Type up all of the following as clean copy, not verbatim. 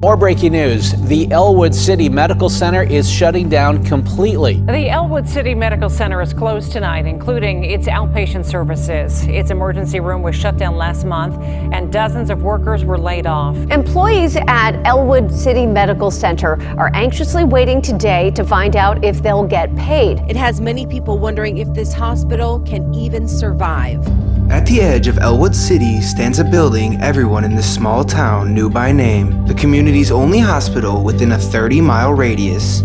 More breaking news. The Ellwood City Medical Center is shutting down completely. The Ellwood City Medical Center is closed tonight, including its outpatient services. Its emergency room was shut down last month, and dozens of workers were laid off. Employees at Ellwood City Medical Center are anxiously waiting today to find out if they'll get paid. It has many people wondering if this hospital can even survive. At the edge of Ellwood City stands a building everyone in this small town knew by name, the community's only hospital within a 30-mile radius.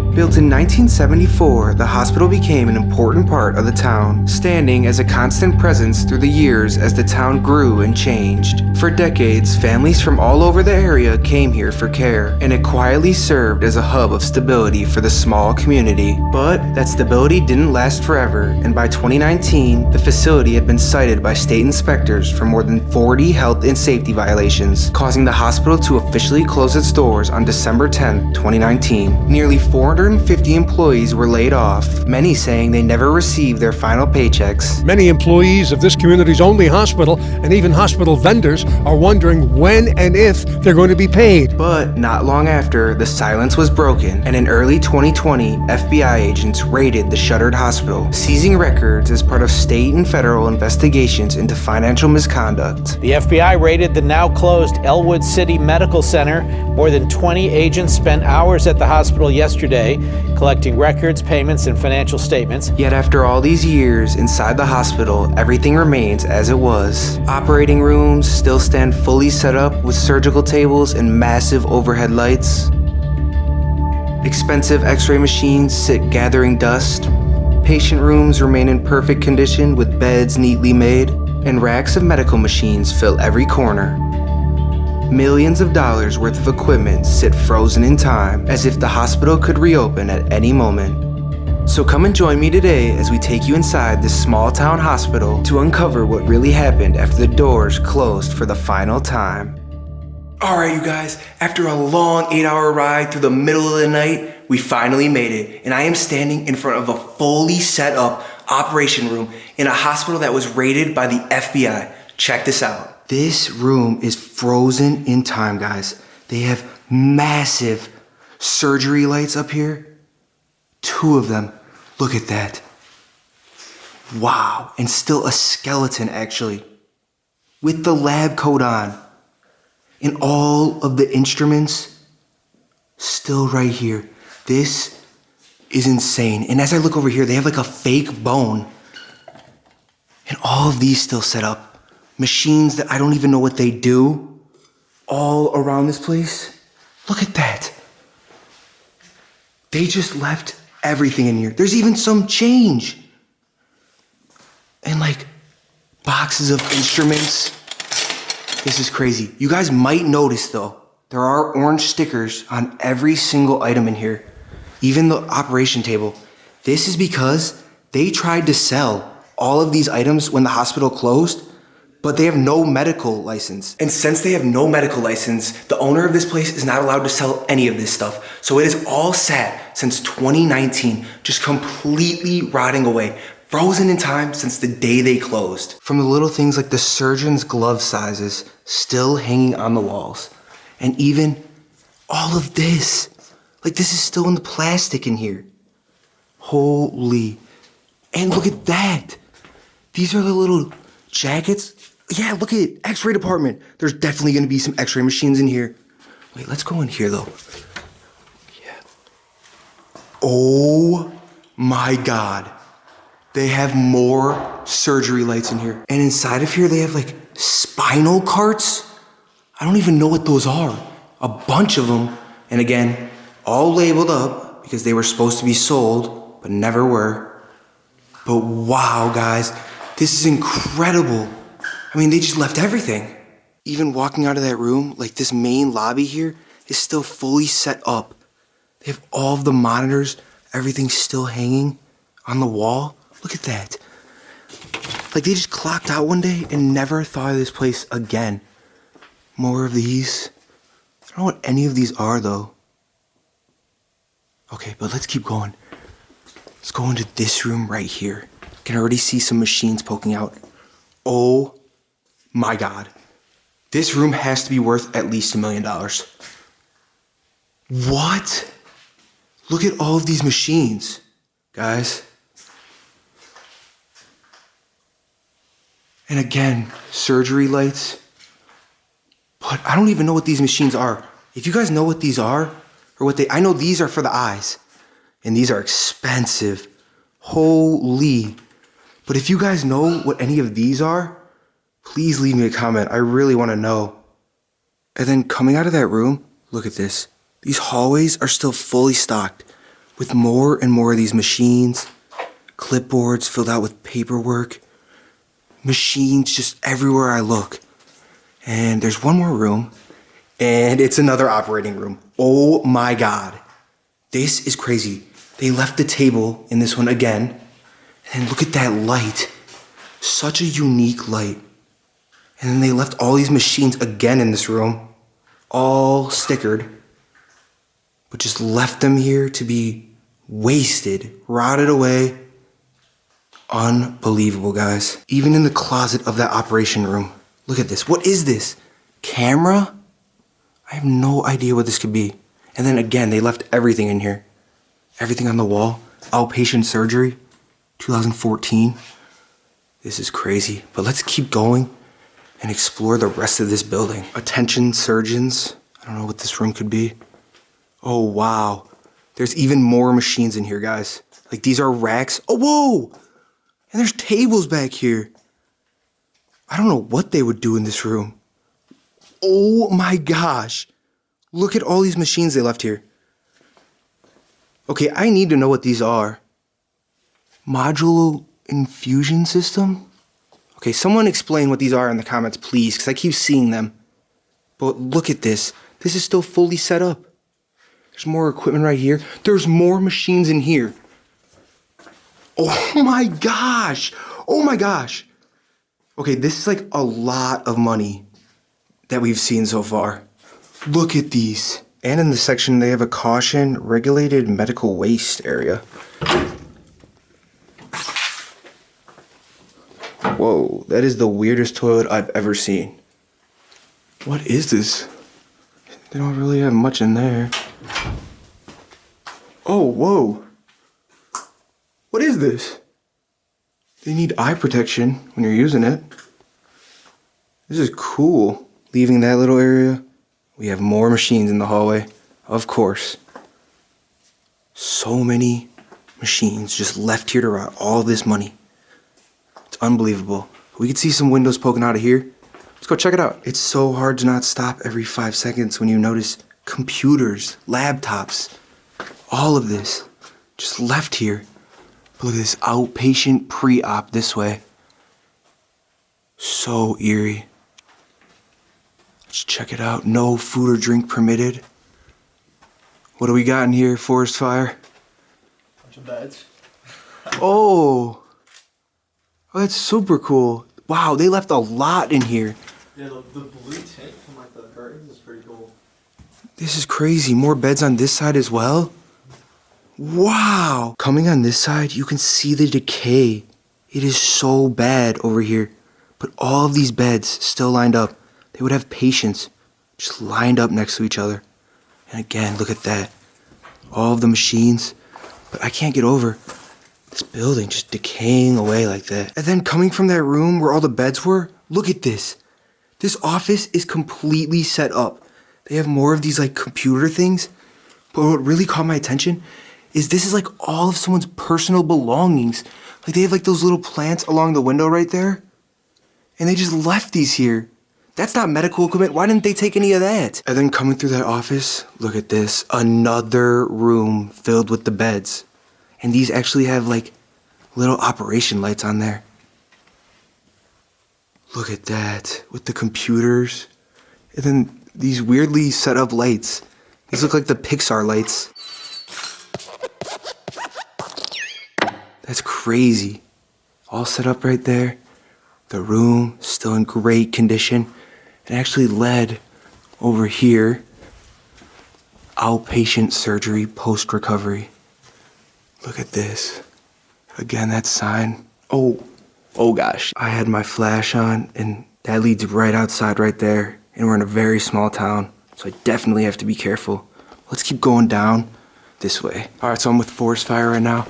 Built in 1974, the hospital became an important part of the town, standing as a constant presence through the years as the town grew and changed. For decades, families from all over the area came here for care, and it quietly served as a hub of stability for the small community. But that stability didn't last forever, and by 2019, the facility had been cited by state inspectors for more than 40 health and safety violations, causing the hospital to officially close its doors on December 10, 2019. Nearly 450 employees were laid off, many saying they never received their final paychecks. Many employees of this community's only hospital and even hospital vendors are wondering when and if they're going to be paid. But not long after, the silence was broken, and in early 2020, FBI agents raided the shuttered hospital, seizing records as part of state and federal investigations into financial misconduct. The FBI raided the now closed Ellwood City Medical Center. More than 20 agents spent hours at the hospital yesterday collecting records, payments, and financial statements. Yet after all these years inside the hospital, everything remains as it was. Operating rooms still stand fully set up with surgical tables and massive overhead lights. Expensive x-ray machines sit gathering dust. Patient rooms remain in perfect condition with beds neatly made, and racks of medical machines fill every corner. Millions of dollars worth of equipment sit frozen in time, as if the hospital could reopen at any moment. So come and join me today as we take you inside this small town hospital to uncover what really happened after the doors closed for the final time. Alright you guys, after a long 8-hour ride through the middle of the night, we finally made it, and I am standing in front of a fully set up operation room in a hospital that was raided by the FBI. Check this out. This room is frozen in time, guys. They have massive surgery lights up here. 2 of them. Look at that. Wow. And still a skeleton, actually, with the lab coat on. And all of the instruments still right here. This is insane. And as I look over here, they have like a fake bone. And all of these still set up. Machines that I don't even know what they do, all around this place. Look at that. They just left everything in here. There's even some change. And like boxes of instruments. This is crazy. You guys might notice though, there are orange stickers on every single item in here, even the operation table. This is because they tried to sell all of these items when the hospital closed, but they have no medical license. And since they have no medical license, the owner of this place is not allowed to sell any of this stuff. So it is all sat since 2019, just completely rotting away, frozen in time since the day they closed. From the little things like the surgeon's glove sizes still hanging on the walls. And even all of this, like this is still in the plastic in here. Holy, and look at that. These are the little jackets. Yeah, look at it, x-ray department. There's definitely gonna be some x-ray machines in here. Wait, let's go in here though. Yeah. Oh my God. They have more surgery lights in here. And inside of here, they have like spinal carts. I don't even know what those are. A bunch of them. And again, all labeled up because they were supposed to be sold, but never were. But wow, guys, this is incredible. I mean, they just left everything. Even walking out of that room, like this main lobby here is still fully set up. They have all of the monitors, everything's still hanging on the wall. Look at that. Like they just clocked out one day and never thought of this place again. More of these. I don't know what any of these are though. Okay, but let's keep going. Let's go into this room right here. Can already see some machines poking out. Oh my God. This room has to be worth at least $1 million. What? Look at all of these machines, guys. And again, surgery lights. But I don't even know what these machines are. If you guys know what these are, or I know these are for the eyes. And these are expensive. Holy. But if you guys know what any of these are, please leave me a comment. I really want to know. And then coming out of that room, look at this. These hallways are still fully stocked with more and more of these machines, clipboards filled out with paperwork, machines just everywhere I look. And there's one more room, and it's another operating room. Oh my God. This is crazy. They left the table in this one again. And look at that light. Such a unique light. And then they left all these machines again in this room, all stickered, but just left them here to be wasted, rotted away. Unbelievable, guys. Even in the closet of that operation room. Look at this. What is this? Camera? I have no idea what this could be. And then again, they left everything in here. Everything on the wall. Outpatient surgery, 2014. This is crazy. But let's keep going and explore the rest of this building. Attention surgeons. I don't know what this room could be. Oh, wow. There's even more machines in here, guys. Like, these are racks. Oh, whoa! And there's tables back here. I don't know what they would do in this room. Oh my gosh. Look at all these machines they left here. Okay, I need to know what these are. Modular infusion system? Okay, someone explain what these are in the comments, please, because I keep seeing them. But look at this. This is still fully set up. There's more equipment right here. There's more machines in here. Oh my gosh. Oh my gosh. Okay, this is like a lot of money that we've seen so far. Look at these. And in the section, they have a caution regulated medical waste area. Whoa, that is the weirdest toilet I've ever seen. What is this? They don't really have much in there. Oh, whoa. What is this? They need eye protection when you're using it. This is cool. Leaving that little area, we have more machines in the hallway, of course. So many machines just left here to rot all this money. It's unbelievable. We can see some windows poking out of here. Let's go check it out. It's so hard to not stop every 5 seconds when you notice computers, laptops, all of this just left here. Look at this outpatient pre-op this way. So eerie. Let's check it out. No food or drink permitted. What do we got in here, forest fire? Bunch of beds. Oh, that's super cool. Wow, they left a lot in here. Yeah, the blue tint from like the curtains is pretty cool. This is crazy. More beds on this side as well. Wow. Coming on this side, you can see the decay. It is so bad over here. But all of these beds still lined up. They would have patients just lined up next to each other. And again, look at that. All of the machines. But I can't get over this building just decaying away like that. And then coming from that room where all the beds were, look at this. This office is completely set up. They have more of these like computer things. But what really caught my attention is this is like all of someone's personal belongings. Like they have like those little plants along the window right there. And they just left these here. That's not medical equipment. Why didn't they take any of that? And then coming through that office, look at this. Another room filled with the beds. And these actually have like little operation lights on there. Look at that. With the computers. And then these weirdly set up lights. These look like the Pixar lights. That's crazy. All set up right there. The room still in great condition. It actually led over here. Outpatient surgery post-recovery. Look at this. Again, that sign. Oh gosh. I had my flash on and that leads right outside right there. And we're in a very small town. So I definitely have to be careful Let's keep going down this way. All right, so I'm with forest fire right now.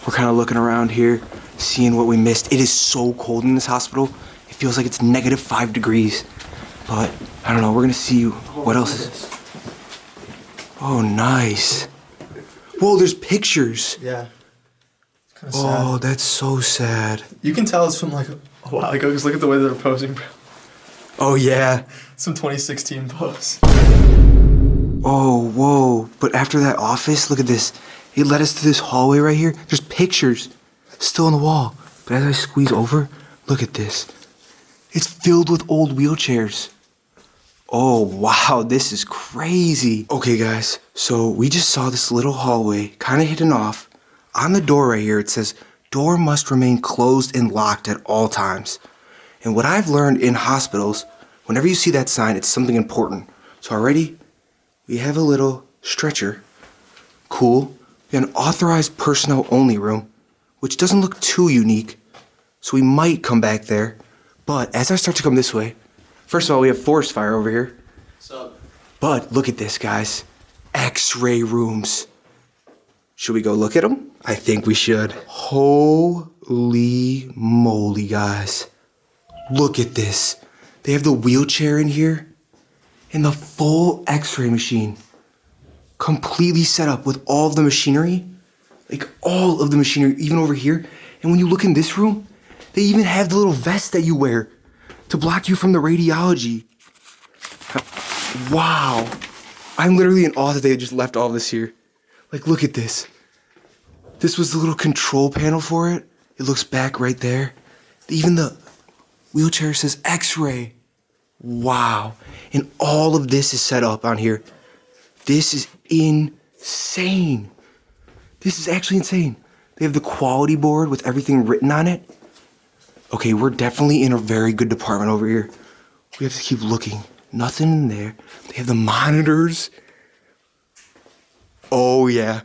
We're kind of looking around here, seeing what we missed. It is so cold in this hospital. It feels like it's -5 degrees. But I don't know, we're gonna see what else is. Oh, nice. Whoa, there's pictures. Yeah. It's kind of sad. Oh, that's so sad. You can tell it's from like a while ago because look at the way they're posing, bro. Oh, yeah. Some 2016 pose. Oh, whoa. But after that office, look at this. It led us to this hallway right here. There's pictures still on the wall. But as I squeeze over, look at this. It's filled with old wheelchairs. Oh, wow, this is crazy. Okay, guys, so we just saw this little hallway, kind of hidden off. On the door right here, it says, door must remain closed and locked at all times. And what I've learned in hospitals, whenever you see that sign, it's something important. So already, we have a little stretcher. Cool. We have an authorized personnel only room, which doesn't look too unique. So we might come back there. But as I start to come this way, first of all, we have forest fire over here. What's up? But look at this, guys. X-ray rooms. Should we go look at them? I think we should. Holy moly, guys. Look at this. They have the wheelchair in here and the full X-ray machine. Completely set up with all of the machinery. Like all of the machinery, even over here. And when you look in this room, they even have the little vest that you wear to block you from the radiology. Wow. I'm literally in awe that they just left all this here. Like, look at this. This was the little control panel for it. It looks back right there. Even the wheelchair says X-ray. Wow. And all of this is set up on here. This is insane. This is actually insane. They have the quality board with everything written on it. Okay, we're definitely in a very good department over here. We have to keep looking. Nothing in there. They have the monitors. Oh, yeah.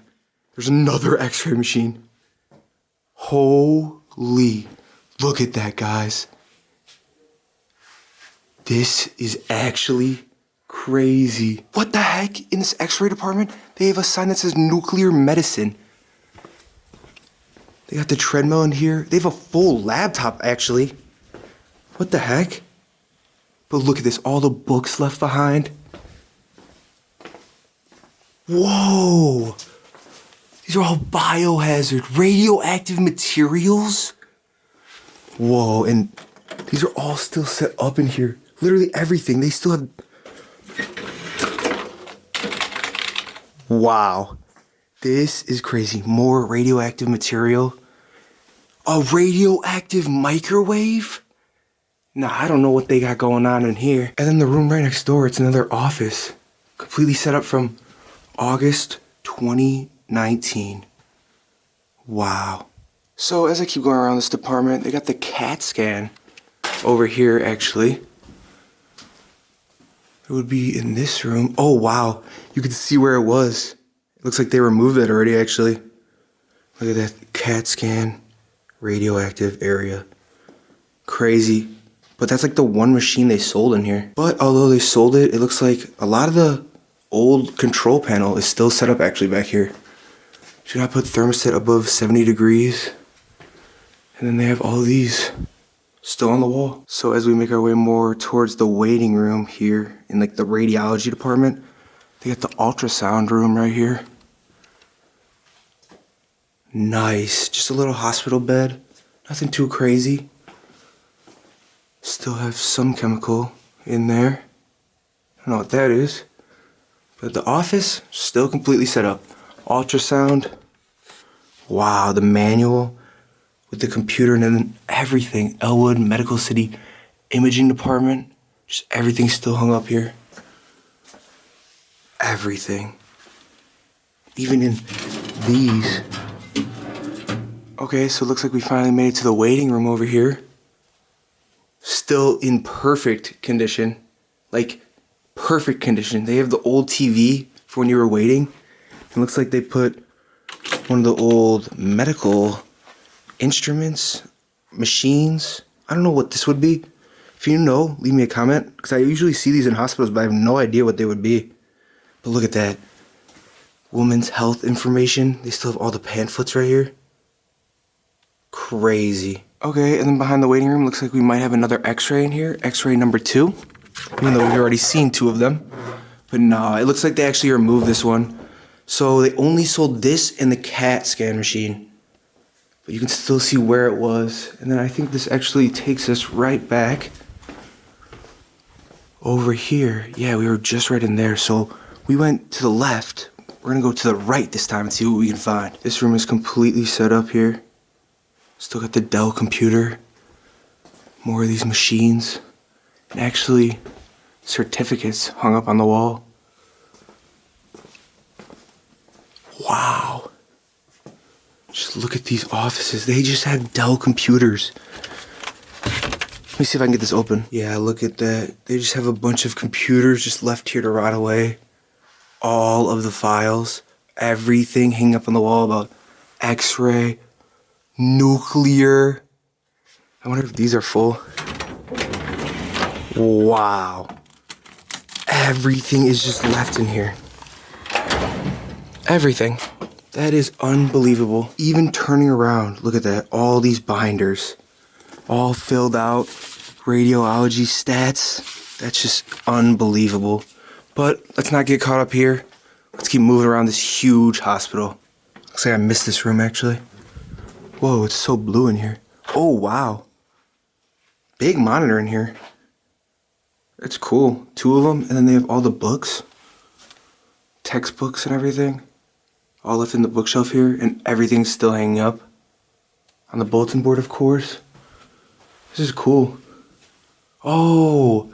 There's another X-ray machine. Holy. Look at that, guys. This is actually crazy. What the heck? In this X-ray department, they have a sign that says nuclear medicine. They got the treadmill in here. They have a full laptop, actually. What the heck? But look at this, all the books left behind. Whoa! These are all biohazard, radioactive materials. Whoa, and these are all still set up in here. Literally everything. They still have... Wow. This is crazy. More radioactive material. A radioactive microwave? Nah, I don't know what they got going on in here. And then the room right next door, it's another office. Completely set up from August 2019. Wow. So as I keep going around this department, they got the CAT scan over here, actually. It would be in this room. Oh, wow. You can see where it was. It looks like they removed it already, actually. Look at that CAT scan, radioactive area. Crazy. But that's like the one machine they sold in here. But although they sold it, it looks like a lot of the old control panel is still set up actually back here. Should I put thermostat above 70 degrees? And then they have all these still on the wall. So as we make our way more towards the waiting room here in like the radiology department, they got the ultrasound room right here. Nice, just a little hospital bed. Nothing too crazy. Still have some chemical in there. I don't know what that is. But the office, still completely set up. Ultrasound. Wow, the manual with the computer and then everything. Ellwood, Medical City, Imaging Department. Just everything still hung up here. Everything. Even in these. Okay, so it looks like we finally made it to the waiting room over here. Still in perfect condition. Like, perfect condition. They have the old TV for when you were waiting. It looks like they put one of the old medical instruments, machines. I don't know what this would be. If you know, leave me a comment. Because I usually see these in hospitals, but I have no idea what they would be. But look at that. women's health information. They still have all the pamphlets right here. Crazy. Okay, and then behind the waiting room, looks like we might have another x-ray in here. X-ray number 2. Even though we've already seen 2 of them. But nah, it looks like they actually removed this one. So they only sold this and the CAT scan machine. But you can still see where it was. And then I think this actually takes us right back over here. Yeah, we were just right in there. So we went to the left. We're gonna go to the right this time and see what we can find. This room is completely set up here. Still got the Dell computer. More of these machines. And actually, certificates hung up on the wall. Wow. Just look at these offices. They just have Dell computers. Let me see if I can get this open. Yeah, look at that. They just have a bunch of computers just left here to rot away. All of the files. Everything hanging up on the wall about X-ray, nuclear. I wonder if these are full. Wow. Everything is just left in here. Everything. That is unbelievable. Even turning around, look at that. All these binders. All filled out. Radiology stats. That's just unbelievable. But let's not get caught up here. Let's keep moving around this huge hospital. Looks like I missed this room actually. Whoa, it's so blue in here. Oh, wow. Big monitor in here. That's cool. 2 of them, and then they have all the books. Textbooks and everything. All left in the bookshelf here, and everything's still hanging up. On the bulletin board, of course. This is cool. Oh,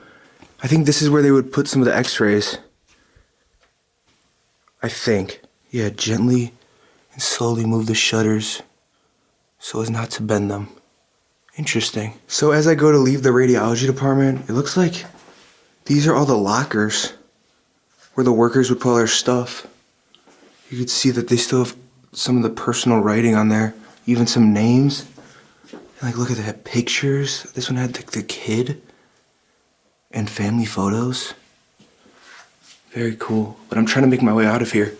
I think this is where they would put some of the x-rays. I think. Yeah, gently and slowly move the shutters so as not to bend them. Interesting. So as I go to leave the radiology department, it looks like these are all the lockers where the workers would put all their stuff. You could see that they still have some of the personal writing on there, even some names. And like, look at that, pictures. This one had the kid and family photos. Very cool. But I'm trying to make my way out of here.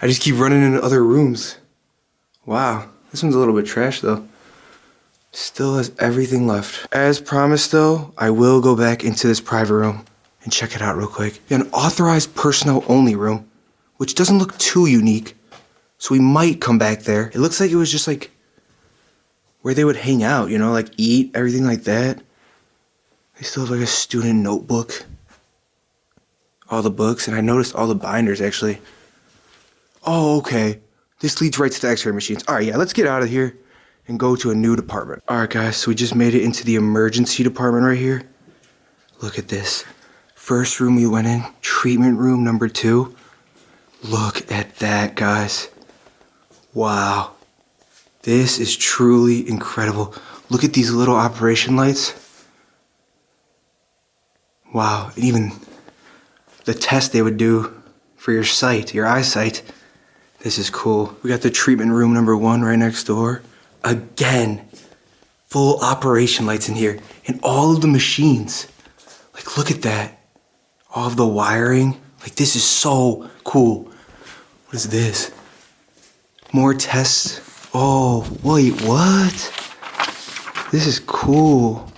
I just keep running into other rooms. Wow, this one's a little bit trash though. Still has everything left. As promised though, I will go back into this private room and check it out real quick. An authorized personnel only room, which doesn't look too unique. So we might come back there. It looks like it was just like where they would hang out, you know, like eat, everything like that. They still have like a student notebook. All the books, and I noticed all the binders actually. Oh, okay. This leads right to the x-ray machines. All right, yeah, let's get out of here and go to a new department. All right, guys, so we just made it into the emergency department right here. Look at this. First room we went in, treatment room number 2. Look at that, guys. Wow. This is truly incredible. Look at these little operation lights. Wow, and even the test they would do for your sight, your eyesight. This is cool. We got the treatment room number 1 right next door. Again, full operation lights in here. And all of the machines. Like, look at that. All of the wiring. Like, this is so cool. What is this? More tests. Oh, wait, what? This is cool.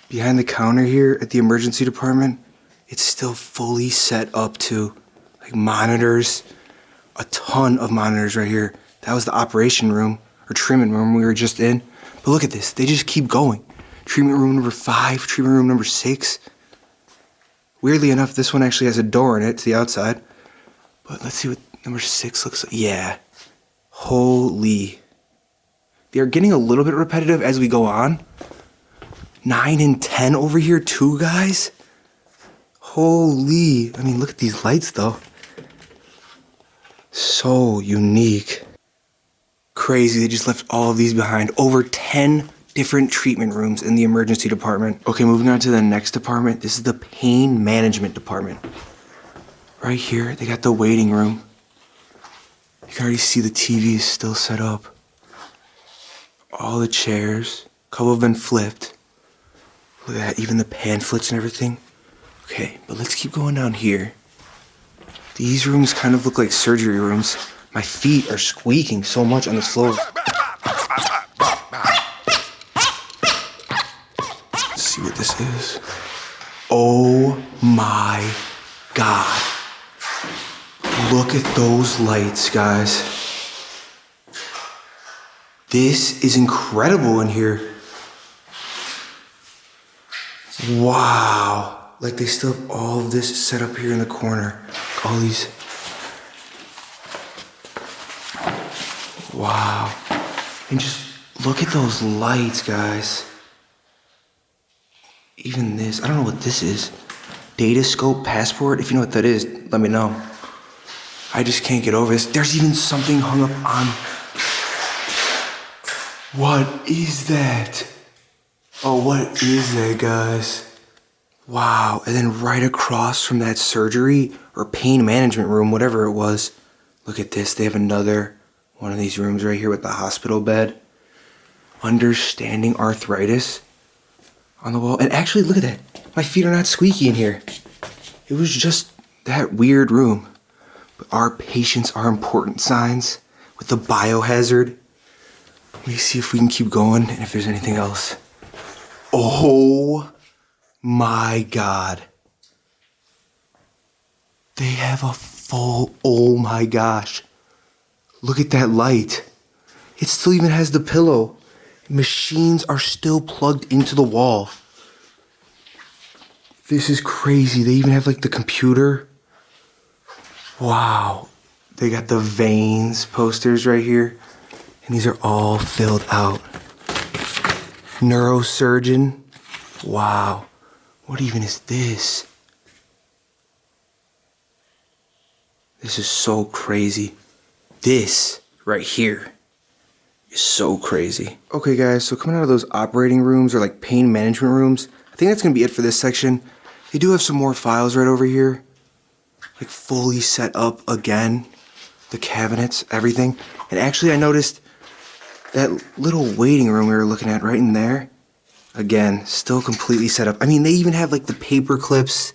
Behind the counter here at the emergency department, it's still fully set up too. Like monitors. A ton of monitors right here. That was the operation room or treatment room we were just in. But look at this. They just keep going. Treatment room number 5, treatment room number 6. Weirdly enough, this one actually has a door in it to the outside. But let's see what number 6 looks like. Yeah. Holy. They are getting a little bit repetitive as we go on. 9 and 10 over here too, guys. Holy. I mean, look at these lights though. So unique. Crazy, they just left all of these behind. Over 10 different treatment rooms in the emergency department. Okay, moving on to the next department. This is the pain management department. Right here, they got the waiting room. You can already see the TV is still set up. All the chairs, a couple have been flipped. Look at that, even the pamphlets and everything. Okay, but let's keep going down here. These rooms kind of look like surgery rooms. My feet are squeaking so much on this floor. Let's see what this is. Oh my God. Look at those lights, guys. This is incredible in here. Wow. Like they still have all of this set up here in the corner. All these. Wow. And just look at those lights, guys. Even this, I don't know what this is. Datascope passport? If you know what that is, let me know. I just can't get over this. There's even something hung up on. What is that? Oh, what is that, guys? Wow. And then right across from that surgery or pain management room, whatever it was, look at this. They have another one of these rooms right here with the hospital bed. Understanding arthritis on the wall. And actually, look at that. My feet are not squeaky in here. It was just that weird room. But our patients are important signs with the biohazard. Let me see if we can keep going and if there's anything else. Oh my God. They have a full, oh my gosh. Look at that light. It still even has the pillow. Machines are still plugged into the wall. This is crazy. They even have like the computer. Wow. They got the veins posters right here. And these are all filled out. Neurosurgeon. Wow. What even is this? This is so crazy. This right here is so crazy. Okay guys, so coming out of those operating rooms or like pain management rooms, I think that's gonna be it for this section. They do have some more files right over here. Like fully set up again. The cabinets, everything. And actually I noticed that little waiting room we were looking at right in there. Again, still completely set up. I mean, they even have like the paper clips,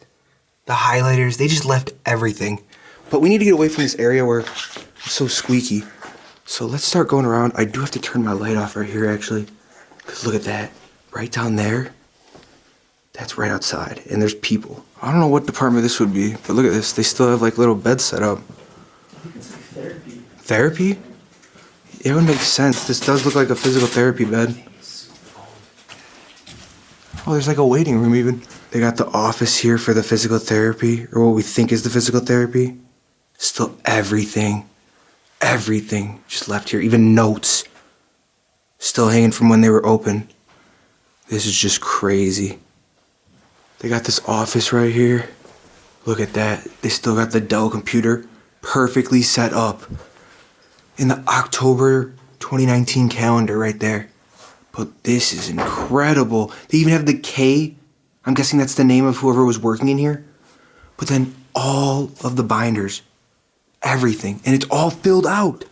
the highlighters. They just left everything. But we need to get away from this area where it's so squeaky. So let's start going around. I do have to turn my light off right here, actually. Because look at that. Right down there. That's right outside. And there's people. I don't know what department this would be, but look at this. They still have like little beds set up. It's like therapy. Therapy? It would make sense. This does look like a physical therapy bed. Oh, there's like a waiting room even. They got the office here for the physical therapy, or what we think is the physical therapy. Still everything just left here. Even notes still hanging from when they were open. This is just crazy. They got this office right here. Look at that. They still got the Dell computer perfectly set up in the October 2019 calendar right there. But this is incredible. They even have the K. I'm guessing that's the name of whoever was working in here. But then all of the binders, everything, and it's all filled out.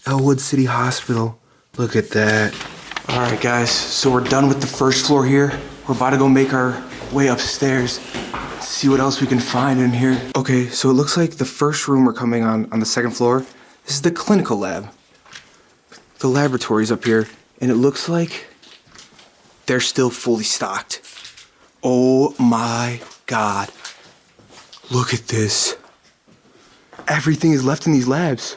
Ellwood City Hospital. Look at that. All right, guys, so we're done with the first floor here. We're about to go make our way upstairs, see what else we can find in here. Okay, so it looks like the first room we're coming on the second floor, this is the clinical lab. The laboratory's up here, and it looks like they're still fully stocked. Oh my God. Look at this. Everything is left in these labs.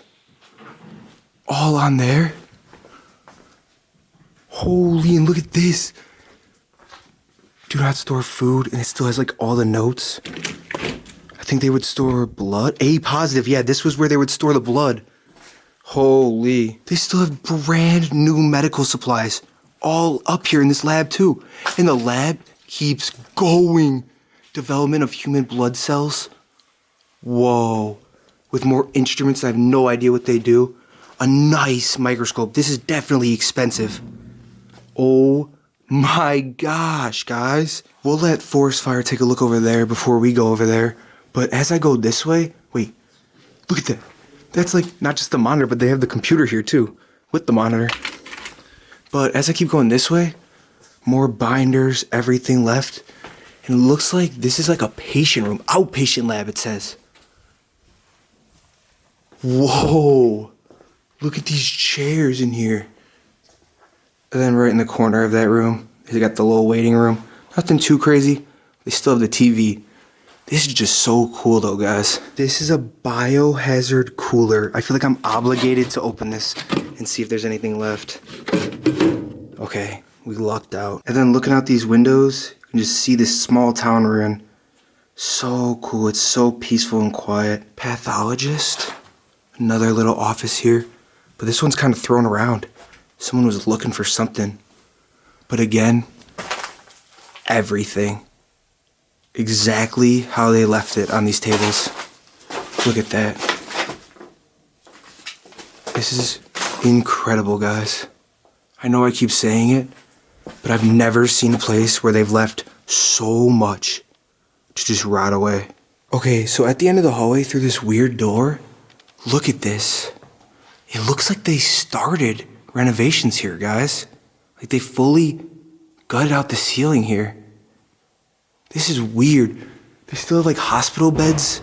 All on there. Holy, and look at this. Do not store food, and it still has like all the notes. I think they would store blood. A positive, yeah, this was where they would store the blood. Holy. They still have brand new medical supplies all up here in this lab too. And the lab keeps going. Development of human blood cells. Whoa. With more instruments, I have no idea what they do. A nice microscope. This is definitely expensive. Oh my gosh, guys. We'll let Forest Fire take a look over there before we go over there. But as I go this way, wait, look at that. That's like not just the monitor, but they have the computer here too with the monitor. But as I keep going this way, more binders, everything left. And it looks like this is like a patient room, outpatient lab, it says. Whoa! Look at these chairs in here. And then right in the corner of that room, they got the little waiting room. Nothing too crazy. They still have the TV. This is just so cool though, guys. This is a biohazard cooler. I feel like I'm obligated to open this and see if there's anything left. Okay, we lucked out. And then looking out these windows, you can just see this small town we're in. So cool, it's so peaceful and quiet. Pathologist, another little office here. But this one's kind of thrown around. Someone was looking for something. But again, everything. Exactly how they left it on these tables. Look at that. This is incredible, guys. I know I keep saying it, but I've never seen a place where they've left so much to just rot away. Okay, so at the end of the hallway through this weird door, look at this. It looks like they started renovations here, guys. Like they fully gutted out the ceiling here. This is weird. They still have like hospital beds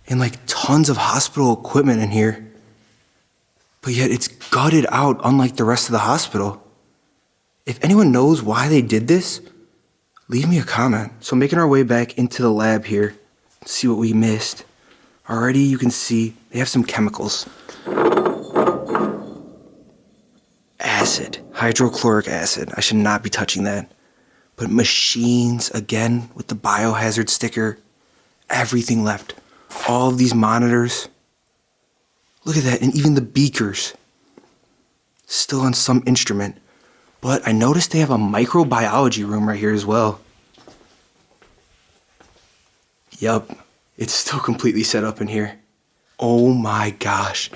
and like tons of hospital equipment in here. But yet it's gutted out unlike the rest of the hospital. If anyone knows why they did this, leave me a comment. So making our way back into the lab here, see what we missed. Already you can see they have some chemicals. Acid, hydrochloric acid. I should not be touching that. But machines, again, with the biohazard sticker, everything left. All of these monitors. Look at that, and even the beakers. Still on some instrument. But I noticed they have a microbiology room right here as well. Yup, it's still completely set up in here. Oh my gosh.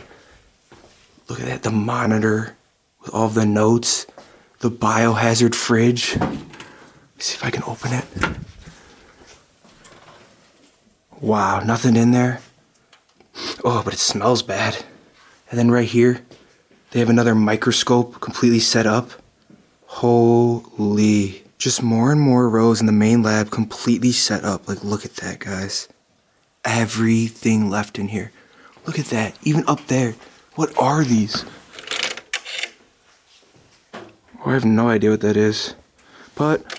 Look at that, the monitor with all of the notes, the biohazard fridge. See if I can open it. Wow, nothing in there. Oh, but it smells bad. And then right here, they have another microscope completely set up. Holy. Just more and more rows in the main lab completely set up. Like, look at that, guys. Everything left in here. Look at that, even up there. What are these? Oh, I have no idea what that is. But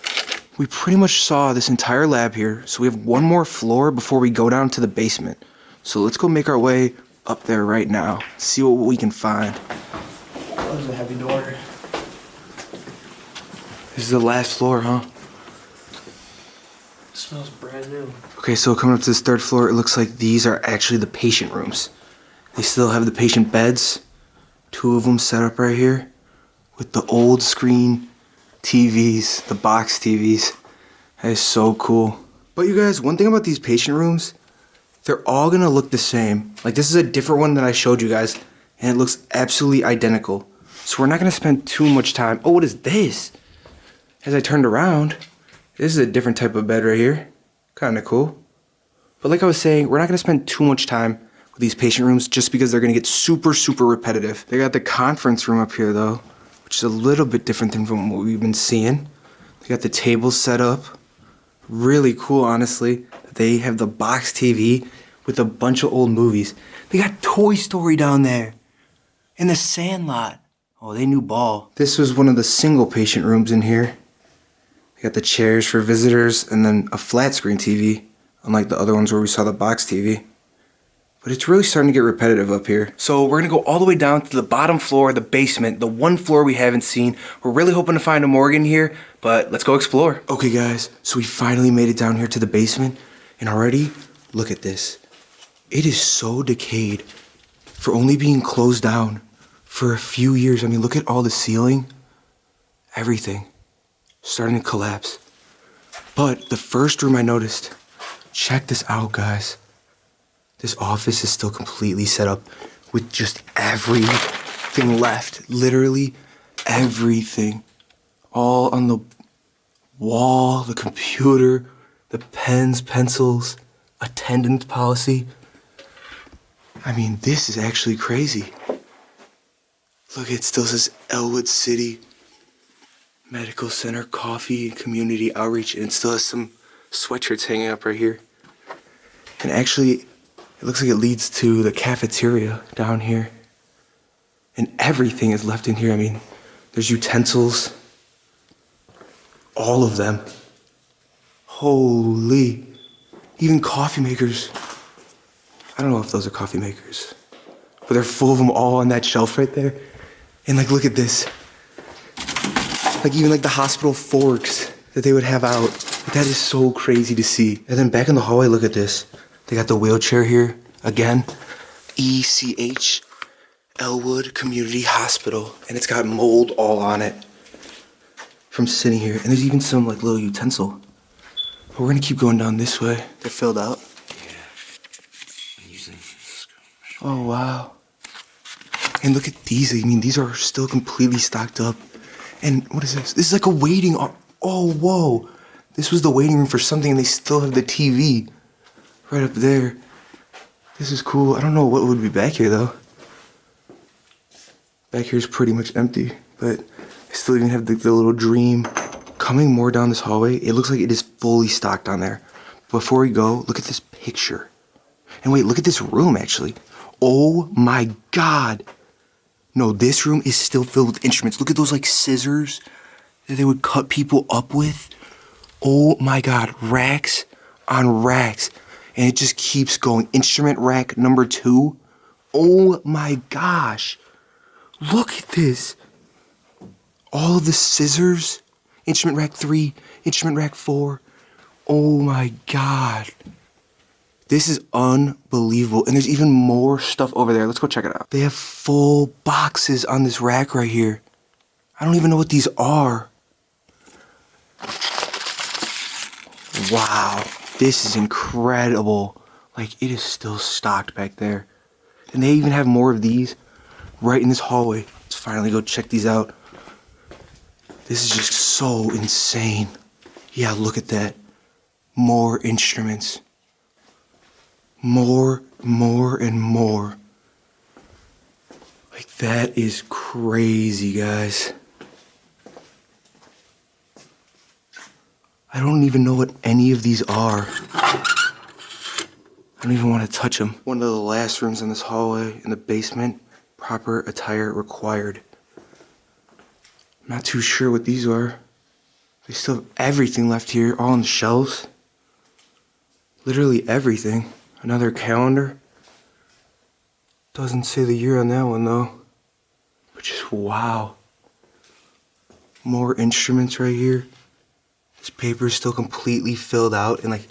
we pretty much saw this entire lab here, so we have one more floor before we go down to the basement. So let's go make our way up there right now, see what we can find. That was a heavy door. This is the last floor, huh? It smells brand new. Okay, so coming up to this third floor, it looks like these are actually the patient rooms. They still have the patient beds, 2 of them set up right here, with the old screen TVs, the box TVs. That is so cool. But you guys, one thing about these patient rooms, they're all gonna look the same. Like this is a different one that I showed you guys, and it looks absolutely identical. So we're not gonna spend too much time. Oh, what is this? As I turned around, this is a different type of bed right here. Kinda cool. But like I was saying, we're not gonna spend too much time with these patient rooms just because they're gonna get super, super repetitive. They got the conference room up here though, which is a little bit different than from what we've been seeing. They got the tables set up. Really cool, honestly. They have the box TV with a bunch of old movies. They got Toy Story down there. And the Sandlot. Oh, they knew ball. This was one of the single patient rooms in here. They got the chairs for visitors and then a flat screen TV, unlike the other ones where we saw the box TV. But it's really starting to get repetitive up here. So we're gonna go all the way down to the bottom floor, the basement, the one floor we haven't seen. We're really hoping to find a morgue in here, but let's go explore. Okay guys, so we finally made it down here to the basement, and already, look at this. It is so decayed for only being closed down for a few years. I mean, look at all the ceiling, everything starting to collapse. But the first room I noticed, check this out guys. This office is still completely set up with just everything left. Literally everything. All on the wall, the computer, the pens, pencils, attendance policy. I mean, this is actually crazy. Look, it still says Ellwood City Medical Center, Coffee and Community Outreach, and it still has some sweatshirts hanging up right here. And actually, It looks like it leads to the cafeteria down here. And everything is left in here. I mean, there's utensils. All of them. Holy. Even coffee makers. I don't know if those are coffee makers, but they're full of them all on that shelf right there. And like, look at this. Like even like the hospital forks that they would have out. That is so crazy to see. And then back in the hallway, look at this. They got the wheelchair here again. ECH, Ellwood Community Hospital. And it's got mold all on it from sitting here. And there's even some like little utensil. But we're gonna keep going down this way. They're filled out. Oh, wow. And look at these. I mean, these are still completely stocked up. And what is this? This is like a waiting. Oh, whoa. This was the waiting room for something, and they still have the TV right up there. This is cool. I don't know what would be back here, though. Back here is pretty much empty, but I still even have the little dream. Coming more down this hallway, it looks like it is fully stocked down there. Before we go, look at this picture. And wait, look at this room, actually. Oh my God. No, this room is still filled with instruments. Look at those like scissors that they would cut people up with. Oh my God, racks on racks. And it just keeps going. Instrument rack number 2. Oh my gosh. Look at this. All of the scissors. Instrument rack 3, instrument rack 4. Oh my God. This is unbelievable. And there's even more stuff over there. Let's go check it out. They have full boxes on this rack right here. I don't even know what these are. Wow. This is incredible. Like, it is still stocked back there. And they even have more of these right in this hallway. Let's finally go check these out. This is just so insane. Yeah, look at that. More instruments. More, and more. Like, that is crazy, guys. I don't even know what any of these are. I don't even want to touch them. One of the last rooms in this hallway in the basement. Proper attire required. I'm not too sure what these are. They still have everything left here, all on the shelves. Literally everything. Another calendar. Doesn't say the year on that one though. But just wow. More instruments right here. This paper is still completely filled out and like,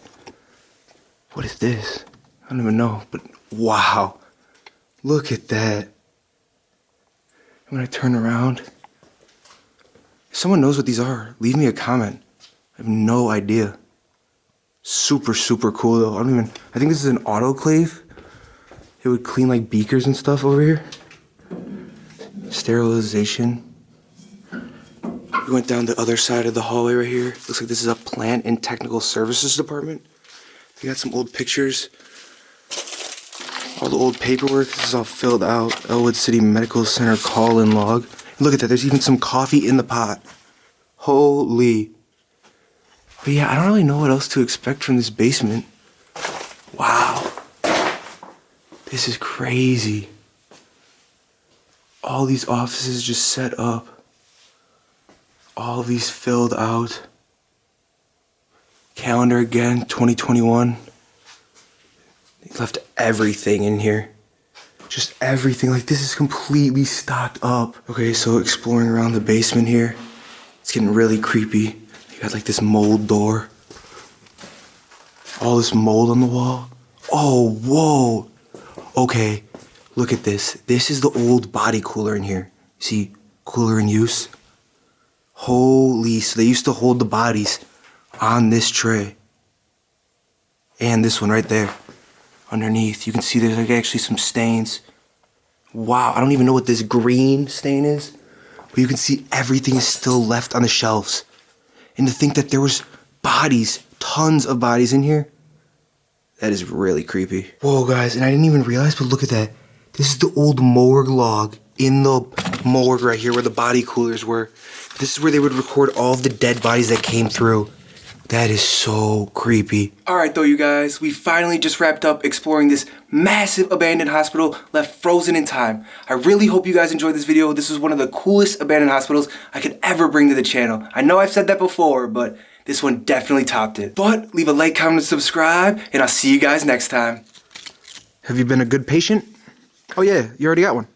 what is this? I don't even know, but wow. Look at that. When I turn around, if someone knows what these are, leave me a comment. I have no idea. Super, super cool though. I think this is an autoclave. It would clean like beakers and stuff over here. Sterilization. We went down the other side of the hallway right here. Looks like this is a plant and technical services department. They got some old pictures. All the old paperwork. This is all filled out. Ellwood City Medical Center call-in log. And look at that. There's even some coffee in the pot. Holy. But yeah, I don't really know what else to expect from this basement. Wow. This is crazy. All these offices just set up. All these filled out. Calendar again, 2021. They left everything in here. Just everything. Like, this is completely stocked up. Okay, so exploring around the basement here. It's getting really creepy. You got like this mold door. All this mold on the wall. Oh, whoa. Okay, look at this. This is the old body cooler in here. See, cooler in use. Holy, so they used to hold the bodies on this tray. And this one right there, underneath. You can see there's like actually some stains. Wow, I don't even know what this green stain is. But you can see everything is still left on the shelves. And to think that there was bodies, tons of bodies in here, that is really creepy. Whoa, guys, and I didn't even realize, but look at that. This is the old morgue log in the morgue right here where the body coolers were. This is where they would record all of the dead bodies that came through. That is so creepy. All right, though, you guys, we finally just wrapped up exploring this massive abandoned hospital left frozen in time. I really hope you guys enjoyed this video. This was one of the coolest abandoned hospitals I could ever bring to the channel. I know I've said that before, but this one definitely topped it. But leave a like, comment, and subscribe, and I'll see you guys next time. Have you been a good patient? Oh yeah, you already got one.